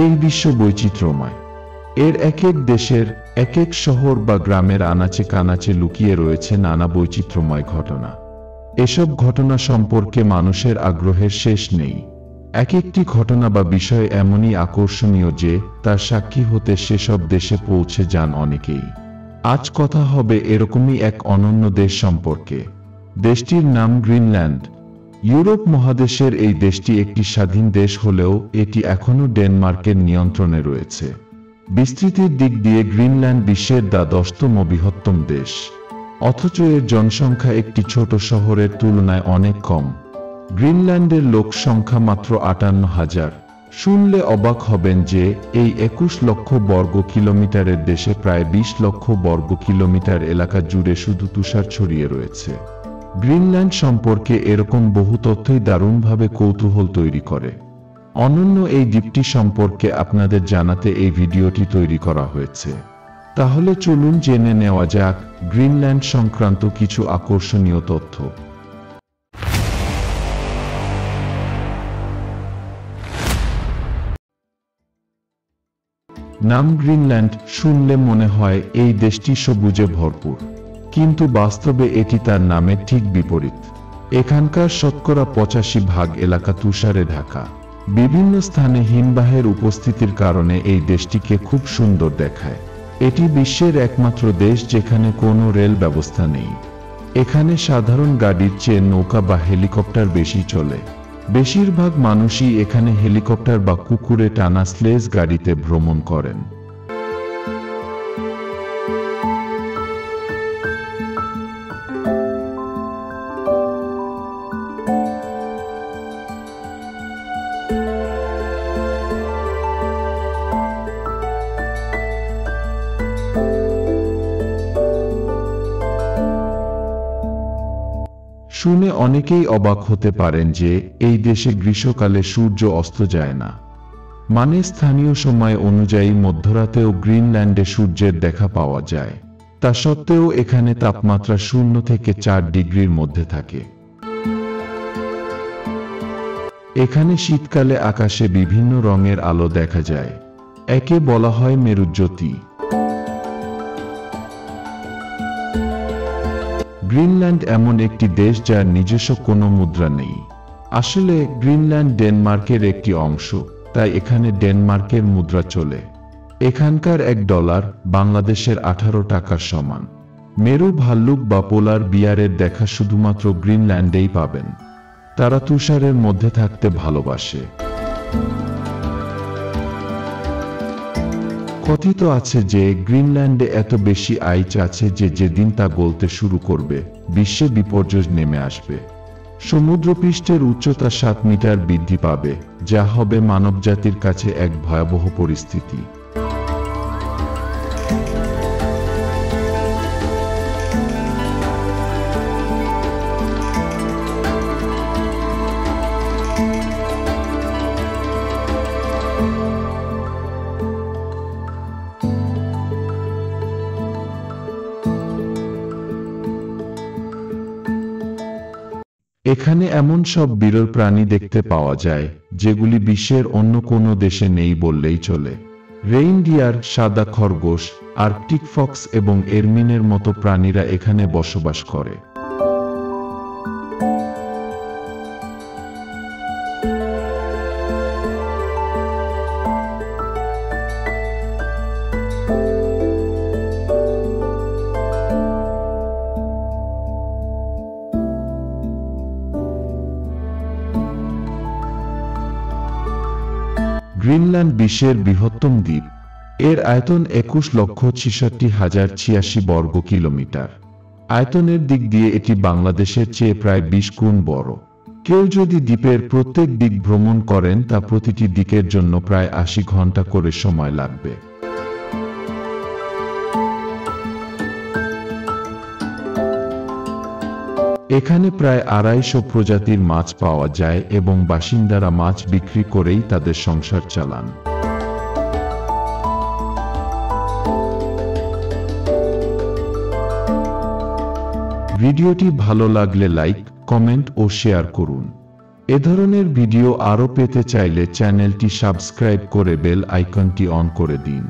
এই বিশ্ব বৈচিত্র্যময়। এর এক এক দেশের এক এক শহর বা গ্রামের আনাচে কানাচে লুকিয়ে রয়েছে নানা বৈচিত্র্যময় ঘটনা। এসব ঘটনা সম্পর্কে মানুষের আগ্রহের শেষ নেই। এক একটি ঘটনা বা বিষয় এমনই আকর্ষণীয় যে তার সাক্ষী হতে সেসব দেশে পৌঁছে যান অনেকেই। আজ কথা হবে এরকমই এক অনন্য দেশ সম্পর্কে। দেশটির নাম গ্রিনল্যান্ড। ইউরোপ মহাদেশের এই দেশটি একটি স্বাধীন দেশ হলেও এটি এখনও ডেনমার্কের নিয়ন্ত্রণে রয়েছে। বিস্তৃতির দিক দিয়ে গ্রিনল্যান্ড বিশ্বের 10তম বৃহত্তম দেশ, অথচ এর জনসংখ্যা একটি ছোট শহরের তুলনায় অনেক কম। গ্রিনল্যান্ডের লোক সংখ্যা মাত্র 58,000। শুনলে অবাক হবেন যে এই 21 লক্ষ বর্গ কিলোমিটারের দেশে প্রায় 20 লক্ষ বর্গ কিলোমিটার এলাকা জুড়ে শুধু তুষার ছড়িয়ে রয়েছে। গ্রিনল্যান্ড সম্পর্কে এরকম বহু তথ্যই দারুণভাবে কৌতূহল তৈরি করে। অনন্য এই দ্বীপটি সম্পর্কে আপনাদের জানাতে এই ভিডিওটি তৈরি করা হয়েছে। তাহলে চলুন জেনে নেওয়া যাক গ্রিনল্যান্ড সংক্রান্ত কিছু আকর্ষণীয় তথ্য। নাম গ্রিনল্যান্ড শুনলে মনে হয় এই দেশটি সবুজে ভরপুর, কিন্তু বাস্তবে এটি তার নামের ঠিক বিপরীত। এখানকার শতকরা 85% এলাকা তুষারে ঢাকা। বিভিন্ন স্থানে হিমবাহের উপস্থিতির কারণে এই দেশটিকে খুব সুন্দর দেখায়। এটি বিশ্বের একমাত্র দেশ যেখানে কোনো রেল ব্যবস্থা নেই। এখানে সাধারণ গাড়ির চেয়ে নৌকা বা হেলিকপ্টার বেশি চলে। বেশিরভাগ মানুষই এখানে হেলিকপ্টার বা কুকুরে টানা স্লেজ গাড়িতে ভ্রমণ করেন। শুনে অনেকেই অবাক হতে পারেন যে এই দেশে গ্রীষ্মকালে সূর্য অস্ত যায় না। মানে স্থানীয় সময় অনুযায়ী মধ্যরাতেও গ্রিনল্যান্ডে সূর্যের দেখা পাওয়া যায়। তা সত্ত্বেও এখানে তাপমাত্রা 0 থেকে 4 ডিগ্রির মধ্যে থাকে। এখানে শীতকালে আকাশে বিভিন্ন রঙের আলো দেখা যায়। একে বলা হয় মেরুজ্যোতি। গ্রিনল্যান্ড এমন একটি দেশ যার নিজস্ব কোনো মুদ্রা নেই। আসলে গ্রিনল্যান্ড ডেনমার্কের একটি অংশ, তাই এখানে ডেনমার্কের মুদ্রা চলে। এখানকার $1 বাংলাদেশের 18 টাকার সমান। মেরু ভাল্লুক বা পোলার বিয়ারের দেখা শুধুমাত্র গ্রিনল্যান্ডেই পাবেন। তারা তুষারের মধ্যে থাকতে ভালোবাসে। কথিত আছে যে গ্রিনল্যান্ডে এত বেশি আইস আছে যে যেদিন তা গলতে শুরু করবে বিশ্বে বিপর্যয় নেমে আসবে। সমুদ্রপৃষ্ঠের উচ্চতা 7 মিটার বৃদ্ধি পাবে, যা হবে মানবজাতির কাছে এক ভয়াবহ পরিস্থিতি। এখানে এমন সব বিরল প্রাণী দেখতে পাওয়া যায় যেগুলি বিশ্বের অন্য কোনো দেশে নেই বললেই চলে। রেইনডিয়ার, সাদা খরগোশ, আর্কটিক ফক্স এবং এরমিনের মতো প্রাণীরা এখানে বসবাস করে। গ্রিনল্যান্ড বিশ্বের বৃহত্তম দ্বীপ। এর আয়তন 21,66,086 বর্গ কিলোমিটার। আয়তনের দিক দিয়ে এটি বাংলাদেশের চেয়ে প্রায় 20 গুণ বড়। কেউ যদি দ্বীপের প্রত্যেক দিক ভ্রমণ করেন তা প্রতিটি দিকের জন্য প্রায় 80 ঘন্টা করে সময় লাগবে। এখানে প্রায় 250 প্রজাতির মাছ পাওয়া যায় এবং বাসিন্দারা মাছ বিক্রি করেই তাদের সংসার চালান। ভিডিওটি ভালো লাগলে লাইক, কমেন্ট ও শেয়ার করুন এ ধরনের ভিডিও আরও পেতে চাইলে চ্যানেলটি সাবস্ক্রাইব করে বেল আইকনটি অন করে দিন।